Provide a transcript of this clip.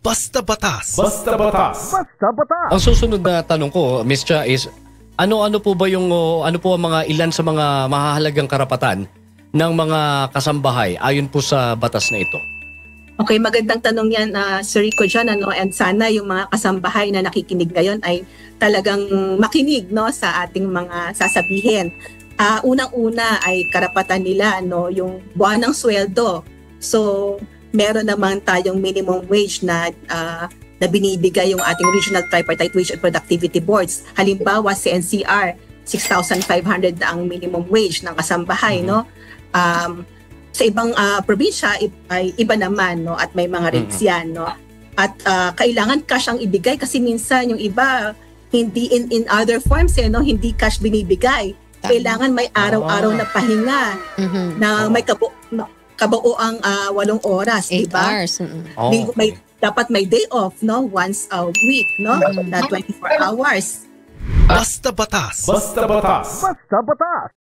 Basta Batas. Basta Batas. Basta Batas. Ang susunod na tanong ko, Ms. Cha, is ano po ba yung ano po ang mga ilan sa mga mahahalagang karapatan ng mga kasambahay ayon po sa batas na ito? Okay, magandang tanong yan, Sir Rico dyan, and sana yung mga kasambahay na nakikinig ngayon ay talagang makinig, no, sa ating mga sasabihin. Unang-una ay karapatan nila, no, yung buwanang sweldo. So, meron naman tayong minimum wage na binibigay yung ating Regional Tripartite Wage and Productivity Boards. Halimbawa, si NCR, 6,500 na ang minimum wage ng kasambahay, no? Sa ibang probinsya ay iba naman, no, at may mga rates yan, no. At kailangan cash ang ibigay kasi minsan yung iba hindi in other forms, no, hindi cash binibigay. Kailangan may araw-araw na pahinga na may kabuoang 8 oras, di ba? 8 hours. Dapat may day off, no, once a week, no, na 24 hours. Basta Batas. Basta Batas. Basta Batas.